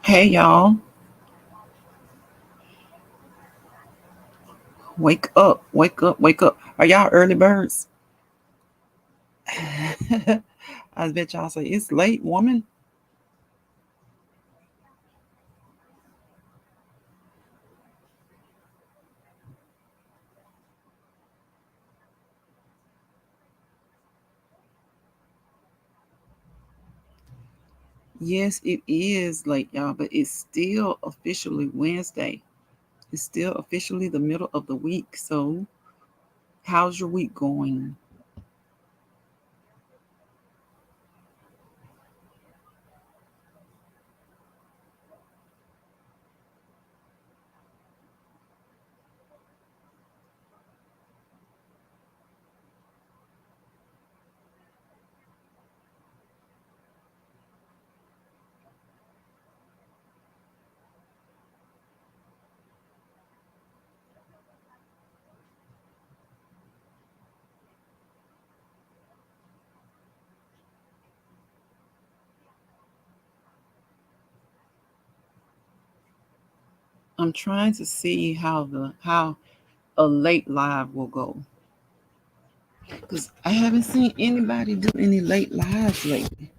Hey y'all, wake up, wake up, wake up. Are y'all early birds? I bet y'all say it's late, woman. Yes, it is late, y'all, but it's still officially Wednesday. It's still officially the middle of the week. So, how's your week going? I'm trying to see how a late live will go because I haven't seen anybody do any late lives lately.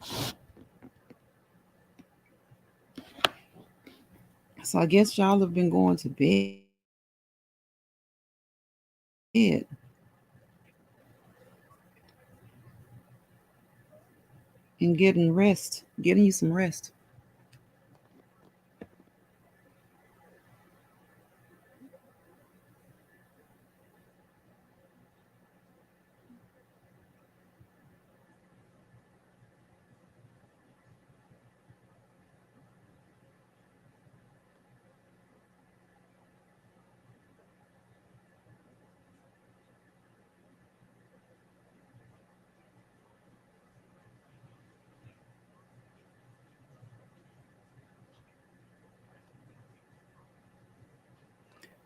So I guess y'all have been going to bed and getting rest, getting you some rest.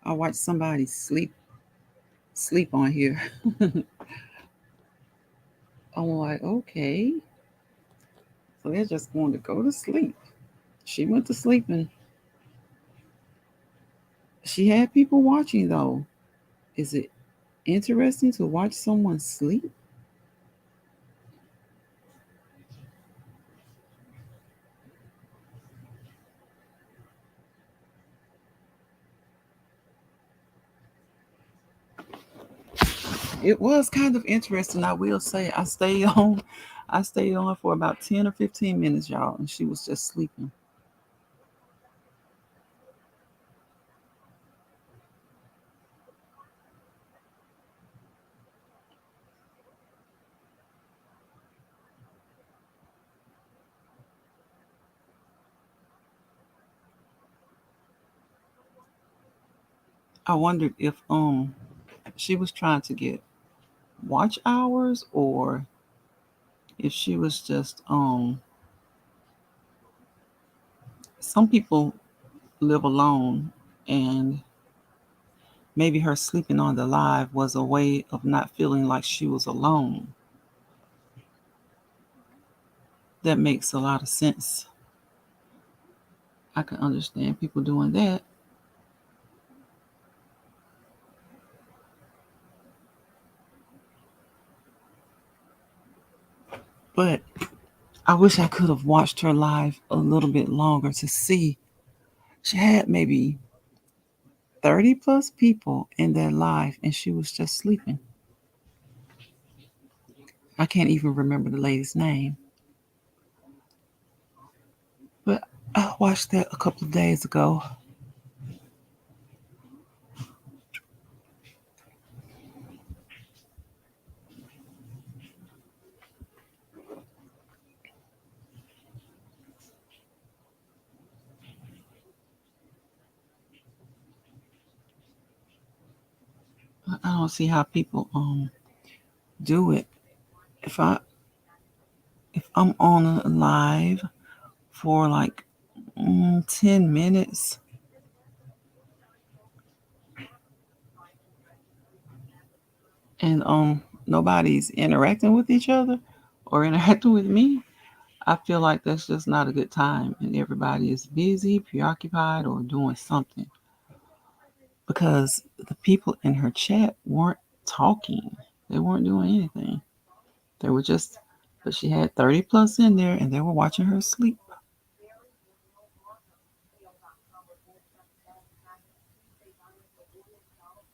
I watched somebody sleep on here. I'm like, okay. So they're just going to go to sleep. She went to sleep and she had people watching though. Is it interesting to watch someone sleep? It was kind of interesting. I will say I stayed on for about 10 or 15 minutes, y'all, and she was just sleeping. I wondered if she was trying to get watch hours or if she was just some people live alone and maybe her sleeping on the live was a way of not feeling like she was alone. That makes a lot of sense. I can understand people doing that. But I wish I could have watched her live a little bit longer to see. She had maybe 30 plus people in that live and she was just sleeping. I can't even remember the lady's name. But I watched that a couple of days ago. I don't see how people do it. If I if I'm on a live for like 10 minutes and nobody's interacting with each other or interacting with me, I feel like that's just not a good time, and everybody is busy, preoccupied, or doing something. Because the people in her chat weren't talking, they weren't doing anything. They were just, but she had 30 plus in there, and they were watching her sleep.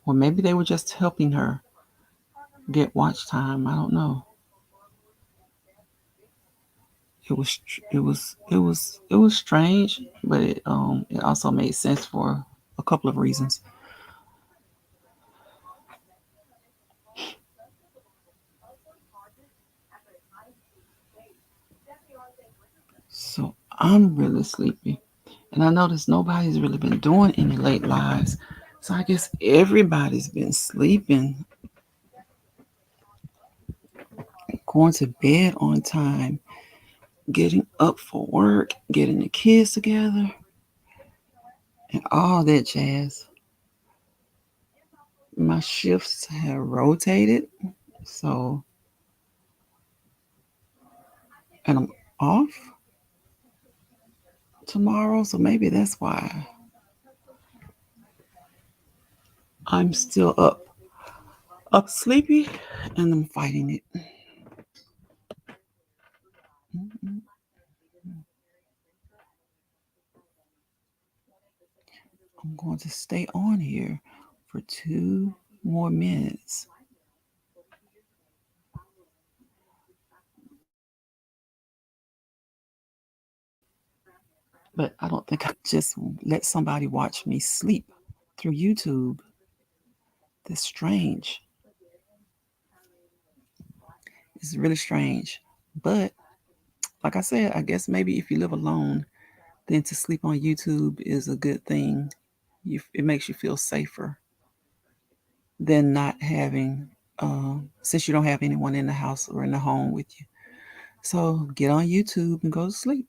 Or maybe they were just helping her get watch time. I don't know. It was strange, but it also made sense for a couple of reasons. So I'm really sleepy, and I noticed nobody's really been doing any late lives. So I guess everybody's been sleeping, going to bed on time, getting up for work, getting the kids together, and all that jazz. My shifts have rotated, so and I'm off tomorrow, so maybe that's why I'm still up sleepy, and I'm fighting it. Mm-mm. I'm going to stay on here for 2 more minutes. But I don't think I just let somebody watch me sleep through YouTube. That's strange. It's really strange. But like I said, I guess maybe if you live alone, then to sleep on YouTube is a good thing. It makes you feel safer than not having, since you don't have anyone in the house or in the home with you. So get on YouTube and go to sleep.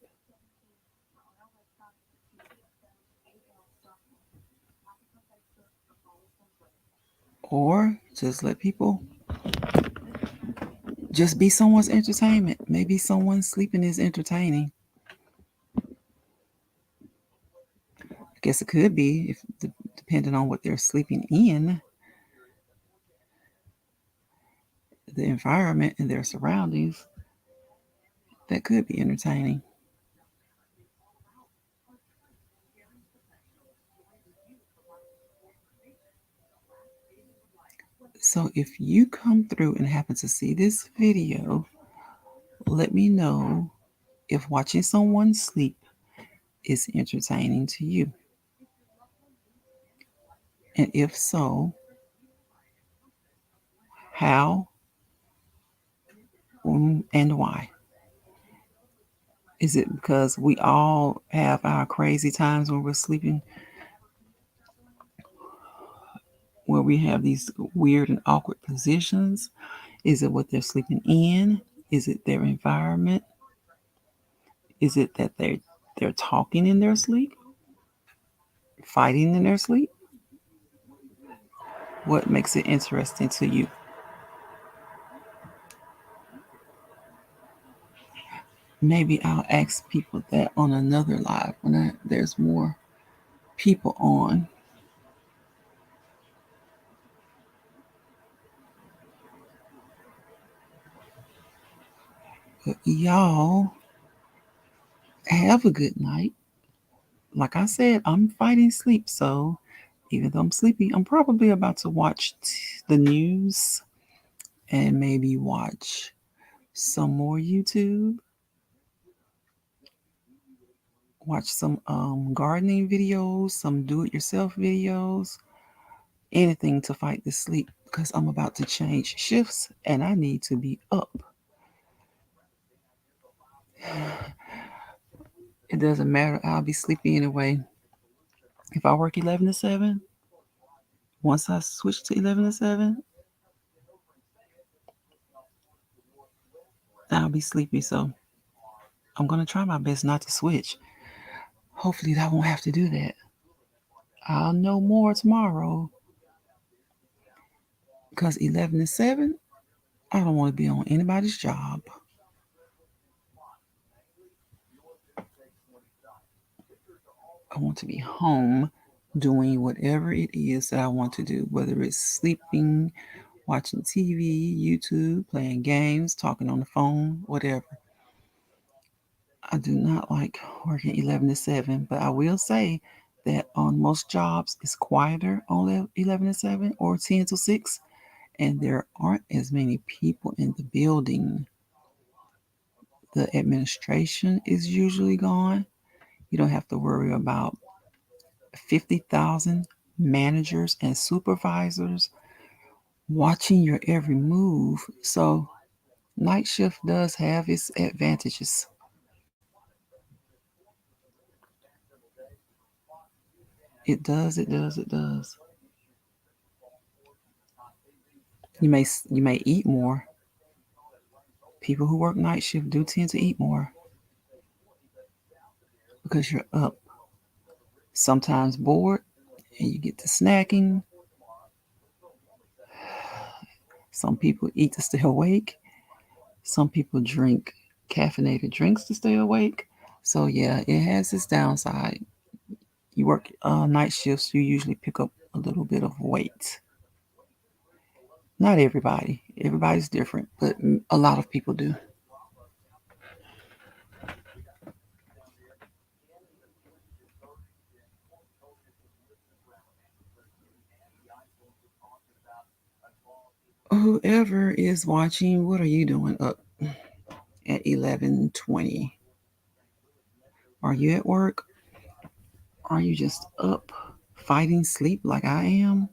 Or just let people just be someone's entertainment. Maybe someone sleeping is entertaining. I guess it could be, if depending on what they're sleeping in, the environment and their surroundings. That could be entertaining. So if you come through and happen to see this video, let me know if watching someone sleep is entertaining to you. And if so, how and why? Is it because we all have our crazy times when we're sleeping, where we have these weird and awkward positions? Is it what they're sleeping in? Is it their environment? Is it that they're talking in their sleep? Fighting in their sleep? What makes it interesting to you? Maybe I'll ask people that on another live when there's more people on. But y'all have a good night. Like I said, I'm fighting sleep, so even though I'm sleepy, I'm probably about to watch the news and maybe watch some more YouTube, watch some gardening videos, some do-it-yourself videos, anything to fight the sleep, because I'm about to change shifts and I need to be up. It doesn't matter. I'll be sleepy anyway. If I work 11 to 7, once I switch to 11 to 7, I'll be sleepy. So I'm going to try my best not to switch. Hopefully, I won't have to do that. I'll know more tomorrow, because 11 to 7, I don't want to be on anybody's job. I want to be home doing whatever it is that I want to do, whether it's sleeping, watching TV, YouTube, playing games, talking on the phone, whatever. I do not like working 11 to 7, but I will say that on most jobs it's quieter on 11 to 7 or 10 to 6, and there aren't as many people in the building. The administration is usually gone. You don't have to worry about 50,000 managers and supervisors watching your every move. So, night shift does have its advantages. It does, it does, it does. You may eat more. People who work night shift do tend to eat more because you're up. Sometimes bored and you get to snacking. Some people eat to stay awake. Some people drink caffeinated drinks to stay awake. So yeah, it has its downside. You work night shifts, you usually pick up a little bit of weight. Not everybody. Everybody's different, but a lot of people do. Whoever is watching, what are you doing up at 11:20? Are you at work? Are you just up fighting sleep like I am?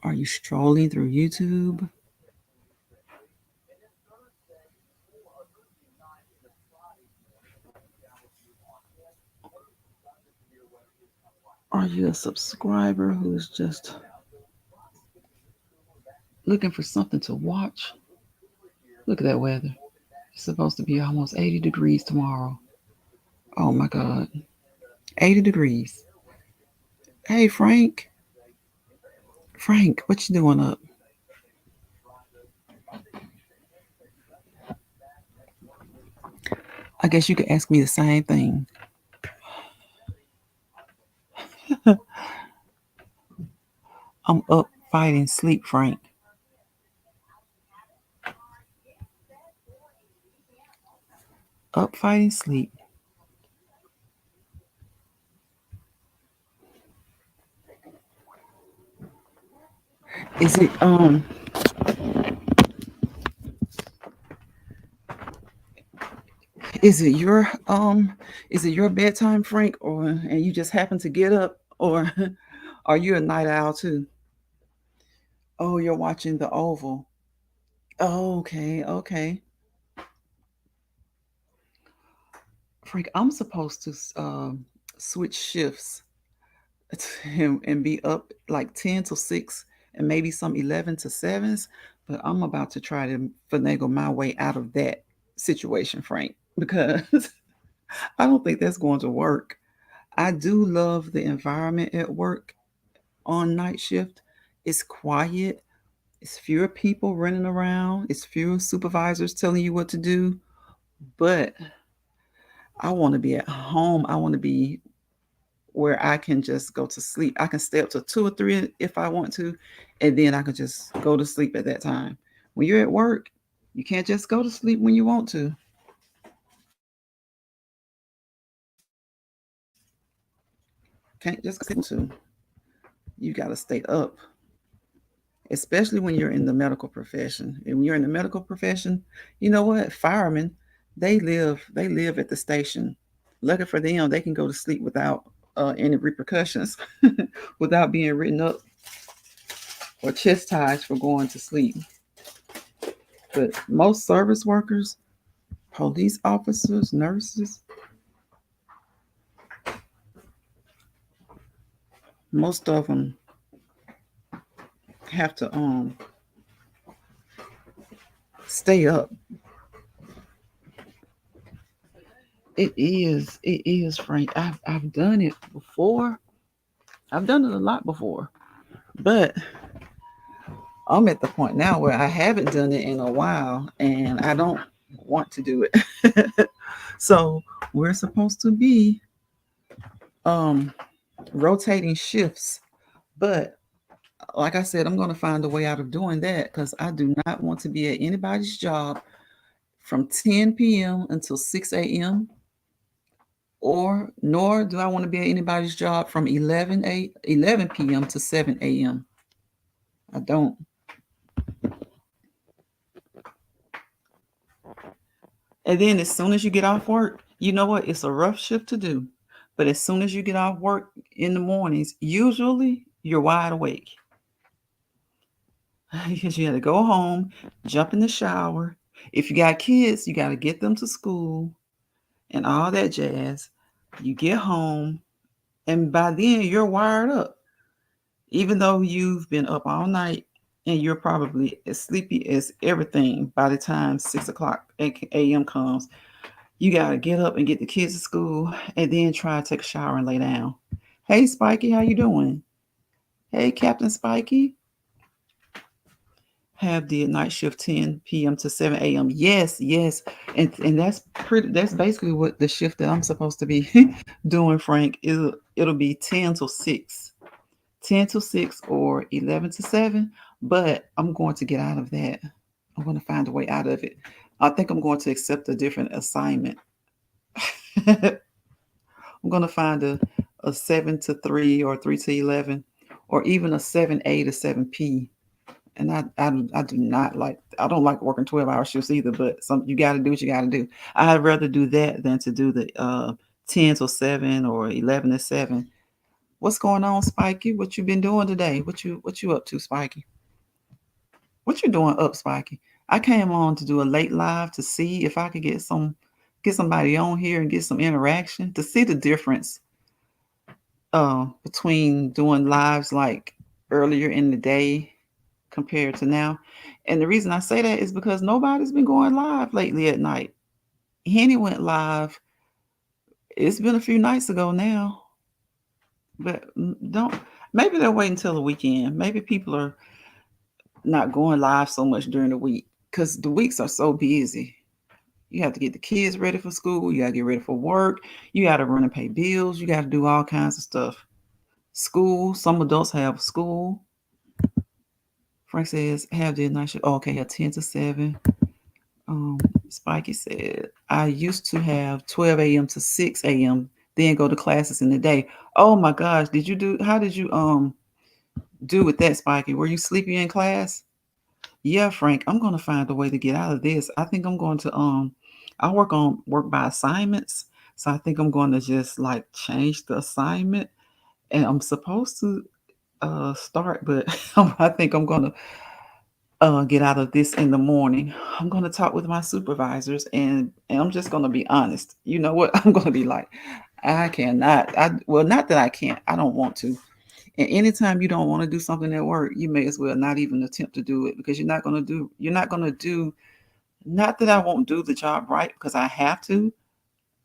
Are you strolling through YouTube? Are you a subscriber who's just looking for something to watch? Look at that weather. It's supposed to be almost 80 degrees tomorrow. Oh my God. 80 degrees. Hey, Frank. Frank, what you doing up? I guess you could ask me the same thing. I'm up fighting sleep, Frank. Up fighting sleep. Is it is it your is it your bedtime, Frank, or and you just happen to get up, or are you a night owl too? Oh, you're watching the Oval. Oh, okay, okay. Frank, I'm supposed to switch shifts and be up like 10 to 6 and maybe some 11 to 7s, but I'm about to try to finagle my way out of that situation, Frank, because I don't think that's going to work. I do love the environment at work on night shift. It's quiet, it's fewer people running around, it's fewer supervisors telling you what to do, but I want to be at home. I want to be where I can just go to sleep. I can stay up to 2 or 3 if I want to, and then I can just go to sleep at that time. When you're at work, you can't just go to sleep when you want to. Can't just go to. You got to stay up, especially when you're in the medical profession. And when you're in the medical profession, you know what? Firemen, they live at the station. Lucky for them, they can go to sleep without any repercussions, without being written up or chastised for going to sleep. But most service workers, police officers, nurses, most of them have to stay up. It is, Frank. I've done it before. I've done it a lot before, but I'm at the point now where I haven't done it in a while, and I don't want to do it. So we're supposed to be um rotating shifts. But like I said, I'm going to find a way out of doing that because I do not want to be at anybody's job from 10 p.m. until 6 a.m. or nor do I want to be at anybody's job from 11 p.m. to 7 a.m. I don't. And then as soon as you get off work, you know what? It's a rough shift to do. But as soon as you get off work in the mornings, usually you're wide awake because you got to go home, jump in the shower. If you got kids, you got to get them to school and all that jazz. You get home, and by then you're wired up. Even though you've been up all night and you're probably as sleepy as everything by the time 6 o'clock a.m. comes, you got to get up and get the kids to school and then try to take a shower and lay down. Hey, Spiky, how you doing? Hey, Captain Spiky. Have the night shift 10 p.m. to 7 a.m. Yes, yes. And that's basically what the shift that I'm supposed to be doing, Frank. It'll be 10 to 6. 10 to 6 or 11 to 7, but I'm going to get out of that. I'm going to find a way out of it. I think I'm going to accept a different assignment. I'm going to find a 7 to 3 or 3 to 11 or even a 7A to 7P. And I do not like, I don't like working 12-hour shifts either, but you got to do what you got to do. I'd rather do that than to do the 10 to 7 or 11 to 7. What's going on, Spiky? What you been doing today? What you up to, Spiky? What you doing up, Spiky? I came on to do a late live to see if I could get somebody on here and get some interaction to see the difference between doing lives like earlier in the day compared to now. And the reason I say that is because nobody's been going live lately at night. Henny went live. It's been a few nights ago now, but don't. Maybe they'll wait until the weekend. Maybe people are not going live so much during the week because the weeks are so busy. You have to get the kids ready for school. You got to get ready for work. You got to run and pay bills. You got to do all kinds of stuff. School. Some adults have school. Frank says, have the night shift. Oh, okay, a 10 to 7. Spiky said, I used to have 12 a.m. to 6 a.m., then go to classes in the day. Oh my gosh, how did you do with that, Spiky? Were you sleepy in class? Yeah, Frank, I'm gonna find a way to get out of this. I think I'm going to I work by assignments. So I think I'm going to just like change the assignment and I'm supposed to start, but I think I'm gonna get out of this in the morning. I'm gonna talk with my supervisors and I'm just gonna be honest. You know what? I'm gonna be like, I cannot. Well, not that I can't. I don't want to. And anytime you don't want to do something at work, you may as well not even attempt to do it because you're not gonna do, not that I won't do the job right because I have to,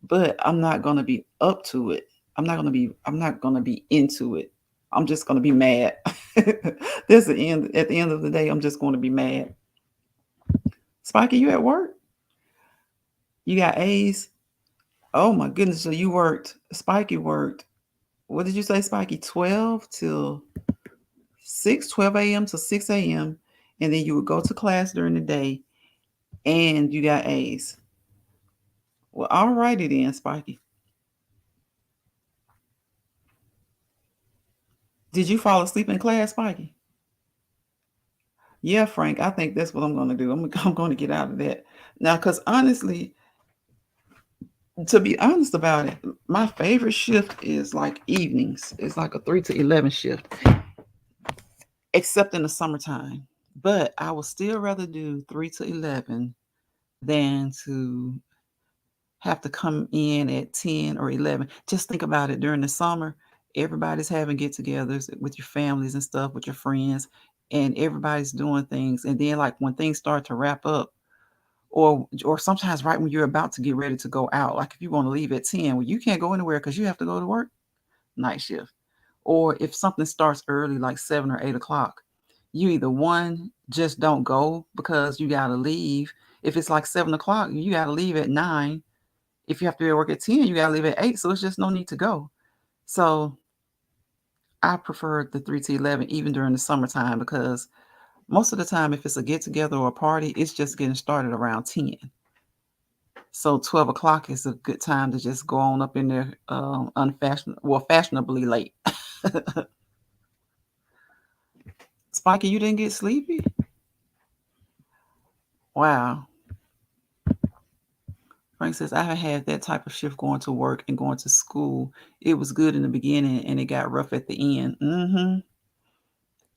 but I'm not gonna be up to it. I'm not gonna be into it. I'm just gonna be mad. There's the end at the end of the day, I'm just gonna be mad. Spiky, you at work? You got A's? Oh my goodness. So you worked, Spiky worked, what did you say, Spiky? 12 till 6, 12 a.m. to 6 a.m. And then you would go to class during the day and you got A's. Well, all righty then, Spiky. Did you fall asleep in class, Spiky? Yeah, Frank, I think that's what I'm going to do. I'm going to get out of that. Now, because honestly, to be honest about it, my favorite shift is like evenings. It's like a 3 to 11 shift, except in the summertime. But I would still rather do 3 to 11 than to have to come in at 10 or 11. Just think about it during the summer, everybody's having get togethers with your families and stuff, with your friends, and everybody's doing things. And then, like, when things start to wrap up, or sometimes right when you're about to get ready to go out, like if you want to leave at 10, well, you can't go anywhere because you have to go to work, night shift. Or if something starts early, like 7 or 8 o'clock, you either one, just don't go because you got to leave. If it's like 7 o'clock, you got to leave at 9. If you have to be at work at 10, you got to leave at 8. So it's just no need to go. So I prefer the 3 to 11 even during the summertime because most of the time, if it's a get together or a party, it's just getting started around 10. So 12 o'clock is a good time to just go on up in there, fashionably late. Spiky, you didn't get sleepy? Wow. Frank says, I haven't had that type of shift going to work and going to school. It was good in the beginning and it got rough at the end. Mm-hmm.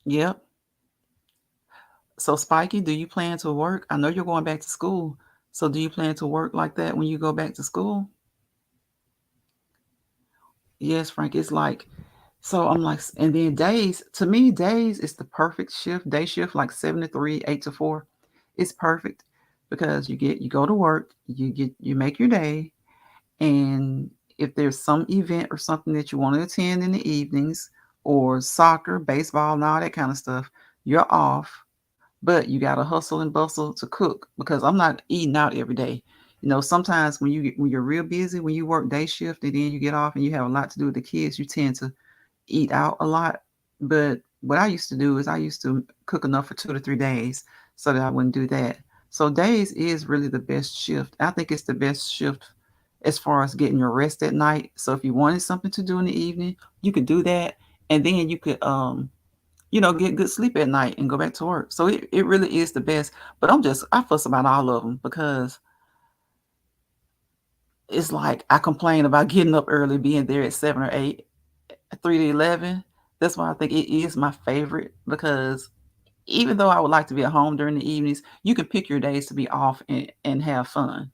Yep. So, Spiky, do you plan to work? I know you're going back to school. So, do you plan to work like that when you go back to school? Yes, Frank. It's like, so I'm like, and then days, to me, days is the perfect shift. Day shift, like 7 to 3, 8 to 4. It's perfect because you go to work, you make your day. And if there's some event or something that you want to attend in the evenings, or soccer, baseball, and all that kind of stuff, you're off. But you got to hustle and bustle to cook because I'm not eating out every day. Sometimes when you're real busy, when you work day shift and then you get off and you have a lot to do with the kids, you tend to eat out a lot. But what I used to do is I used to cook enough for 2 to 3 days so that I wouldn't do that. So days is really the best shift. I think it's the best shift as far as getting your rest at night. So if you wanted something to do in the evening, you could do that. And then you could get good sleep at night and go back to work. So it really is the best. But I fuss about all of them because it's like I complain about getting up early, being there at 7 or 8, 3 to 11. That's why I think it is my favorite because even though I would like to be at home during the evenings, you can pick your days to be off and have fun.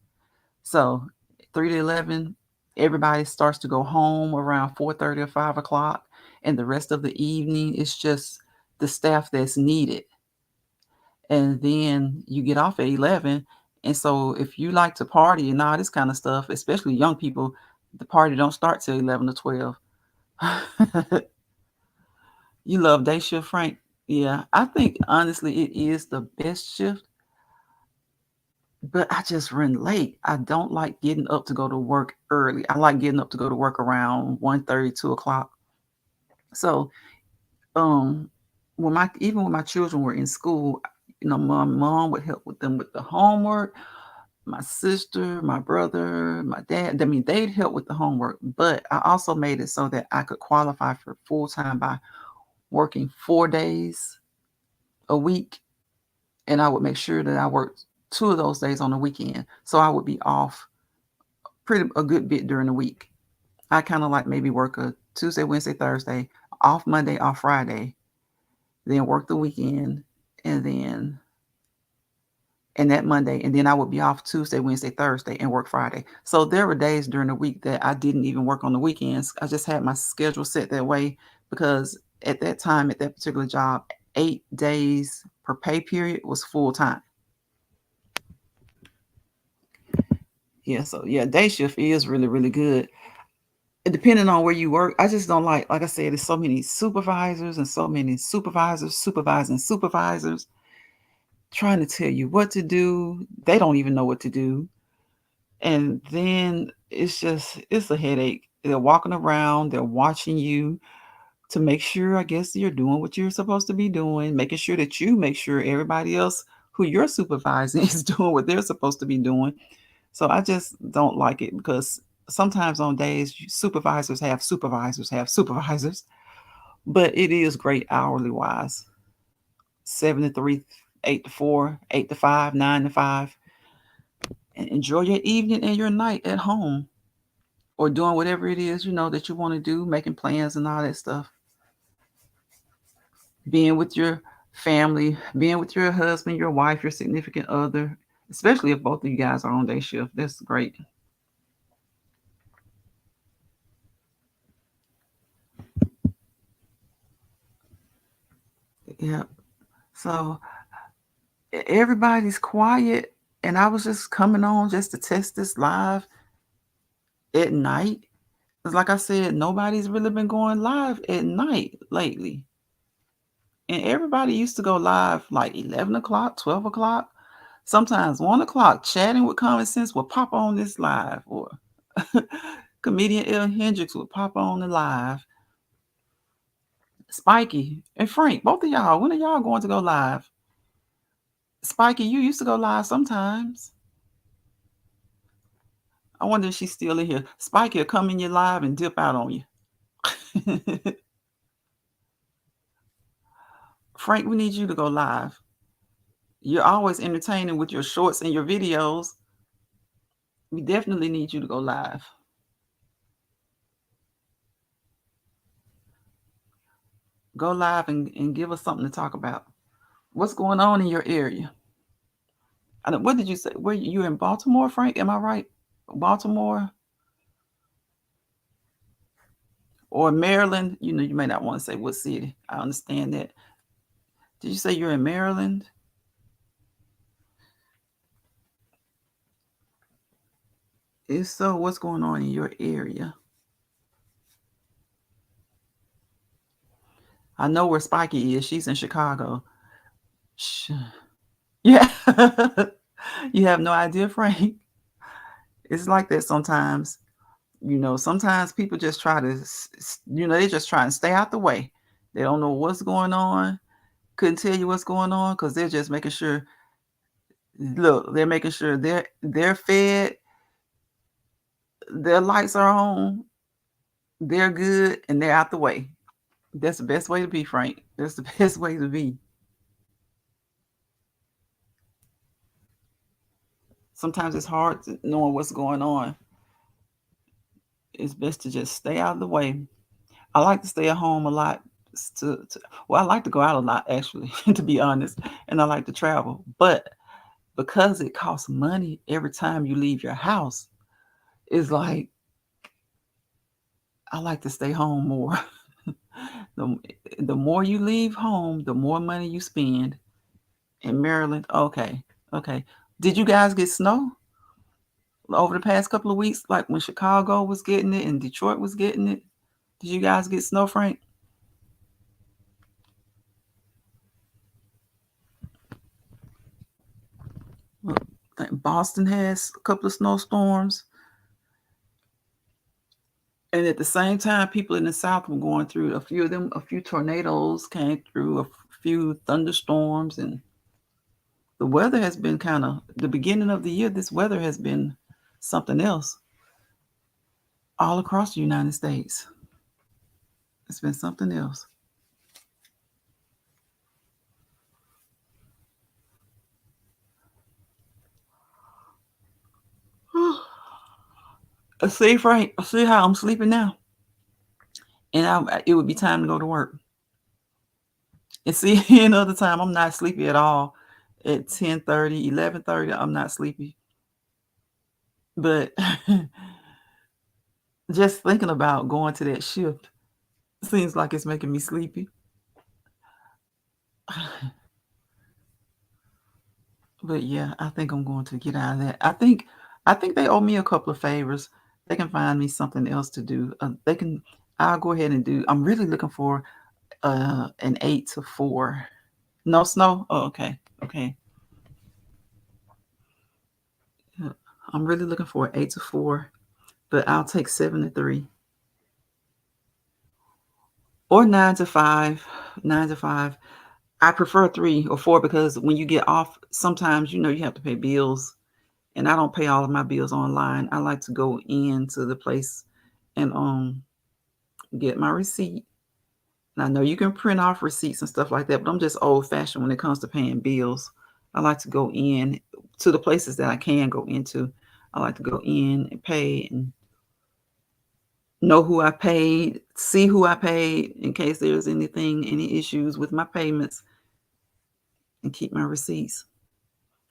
So 3 to 11, everybody starts to go home around 4:30 or 5 o'clock, and the rest of the evening is just the staff that's needed. And then you get off at 11. And so if you like to party and all this kind of stuff, especially young people, the party don't start till 11 or 12. You love day shift, Frank? Yeah, I think honestly it is the best shift, but I just run late. I don't like getting up to go to work early. I like getting up to go to work around 1:30, 2 o'clock. So, um, when my children were in school, my mom would help with them with the homework. My sister, my brother, my dad. I mean, they'd help with the homework, but I also made it so that I could qualify for full time by working 4 days a week, and I would make sure that I worked 2 of those days on the weekend, so I would be off pretty a good bit during the week. I kind of like maybe work a Tuesday, Wednesday, Thursday, off Monday, off Friday, then work the weekend, and then and that Monday, and then I would be off Tuesday, Wednesday, Thursday, and work Friday. So there were days during the week that I didn't even work on the weekends. I just had my schedule set that way because at that time, at that particular job, 8 days per pay period was full time. Yeah, so yeah, day shift is really, really good. Depending on where you work, I just don't like I said, there's so many supervisors and so many supervisors supervising supervisors trying to tell you what to do. They don't even know what to do. And then it's a headache. They're walking around, they're watching you to make sure, I guess, you're doing what you're supposed to be doing, making sure that you make sure everybody else who you're supervising is doing what they're supposed to be doing. So I just don't like it because sometimes on days supervisors have supervisors have supervisors, but it is great hourly wise. 7 to 3, 8 to 4, 8 to 5, 9 to 5, and enjoy your evening and your night at home or doing whatever it is that you want to do, making plans and all that stuff. Being with your family, being with your husband, your wife, your significant other, especially if both of you guys are on day shift. That's great. Yeah. So everybody's quiet, and I was just coming on just to test this live at night. Because, like I said, nobody's really been going live at night lately. And everybody used to go live like 11 o'clock, 12 o'clock, sometimes 1 o'clock. Chatting with Common Sense will pop on this live. Or because Comedian L. Hendricks would pop on the live. Spiky and Frank, both of y'all, when are y'all going to go live? Spiky, you used to go live sometimes. I wonder if she's still in here. Spiky will come in your live and dip out on you. Frank, we need you to go live. You're always entertaining with your shorts and your videos. We definitely need you to go live. Go live and give us something to talk about. What's going on in your area? What did you say? Where you in Baltimore, Frank? Am I right? Baltimore or Maryland? You know, you may not want to say what city. I understand that. Did you say you're in Maryland? If so, what's going on in your area? I know where Spiky is. She's in Chicago. Yeah. You have no idea, Frank. It's like that sometimes. You know, sometimes people just try to, they just try and stay out the way. They don't know what's going on. Couldn't tell you what's going on because they're just making sure. Look, they're making sure they're fed, their lights are on, they're good, and they're out the way. That's the best way to be, Frank. That's the best way to be. Sometimes it's hard knowing what's going on. It's best to just stay out of the way. I like to stay at home a lot. Well, I like to go out a lot, actually, to be honest, and I like to travel. But because it costs money every time you leave your house, it's like I like to stay home more. the more you leave home, the more money you spend. In Maryland, okay, okay. Did you guys get snow over the past couple of weeks? Like when Chicago was getting it and Detroit was getting it? Did you guys get snow, Frank? Well, I think Boston has a couple of snowstorms. And at the same time, people in the South were going through a few of them, a few tornadoes came through, a few thunderstorms, and the weather has been kind of the beginning of the year. This weather has been something else all across the United States. It's been something else. See, Frank, see how I'm sleeping now? And it would be time to go to work. And see, another time, I'm not sleepy at all. At 10:30, 11:30, I'm not sleepy. But just thinking about going to that shift seems like it's making me sleepy. But yeah, I think I'm going to get out of that. I think they owe me a couple of favors. They can find me something else to do. They can. I'll go ahead and do. I'm really looking for an 8 to 4. No snow. Oh, okay, okay. Yeah, I'm really looking for an 8 to 4, but I'll take 7 to 3 or 9 to 5. 9 to 5. I prefer 3 or 4 because when you get off, sometimes you have to pay bills, and I don't pay all of my bills online. I like to go into the place and get my receipt. And I know you can print off receipts and stuff like that, but I'm just old fashioned when it comes to paying bills. I like to go in to the places that I can go into. I like to go in and pay and know who I paid, see who I paid in case there's any issues with my payments, and keep my receipts.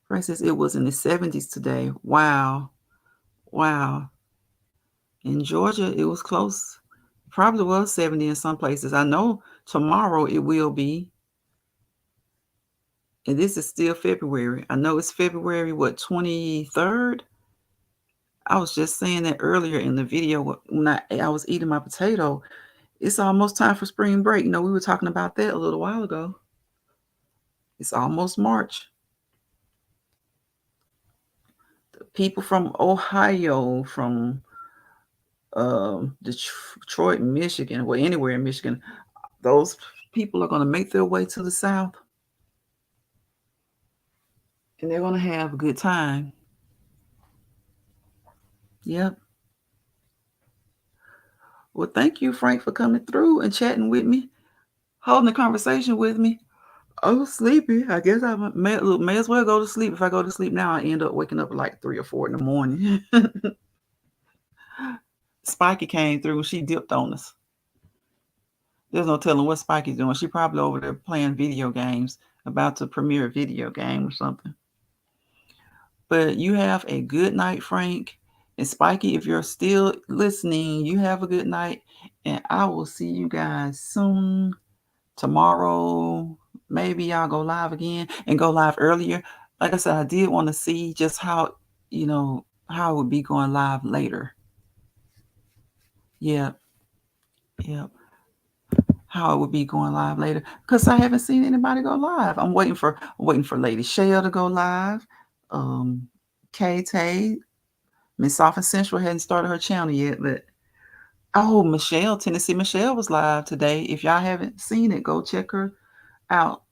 For instance, it was in the 70s today. Wow. Wow. In Georgia, it was close. Probably was 70 in some places. I know tomorrow it will be. And this is still February. I know it's February, what, 23rd? I was just saying that earlier in the video when I was eating my potato. It's almost time for spring break. We were talking about that a little while ago. It's almost March. People from Ohio, from Detroit, Michigan, well, anywhere in Michigan, those people are going to make their way to the South and they're going to have a good time. Yep. Well, thank you, Frank, for coming through and chatting with me, holding a conversation with me. Oh, sleepy. I guess I may as well go to sleep. If I go to sleep now, I end up waking up at like 3 or 4 in the morning. Spiky came through. She dipped on us. There's no telling what Spiky's doing. She probably over there playing video games, about to premiere a video game or something. But you have a good night, Frank. And Spiky, if you're still listening, you have a good night. And I will see you guys soon. Tomorrow, maybe I'll go live again and go live earlier. Like I said, I did want to see just how, how it would be going live later. Yeah. Yeah. How it would be going live later. Because I haven't seen anybody go live. I'm waiting for Lady Shell to go live. Tay, Miss Soft and Central hadn't started her channel yet, but Michelle, Tennessee Michelle was live today. If y'all haven't seen it, go check her out.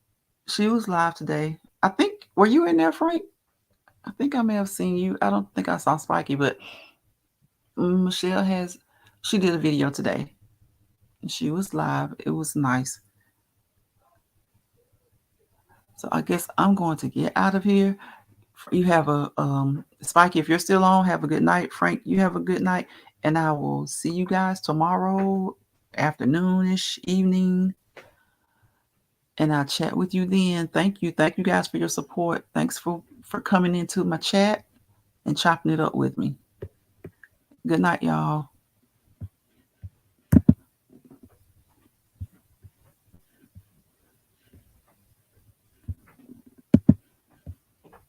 She was live today. I think, were you in there, Frank? I think I may have seen you. I don't think I saw Spiky, but Michelle she did a video today. And she was live. It was nice. So I guess I'm going to get out of here. You have a Spiky, if you're still on, have a good night. Frank, you have a good night. And I will see you guys tomorrow, afternoonish, evening. And I'll chat with you then. Thank you. Thank you guys for your support. Thanks for coming into my chat and chopping it up with me. Good night, y'all.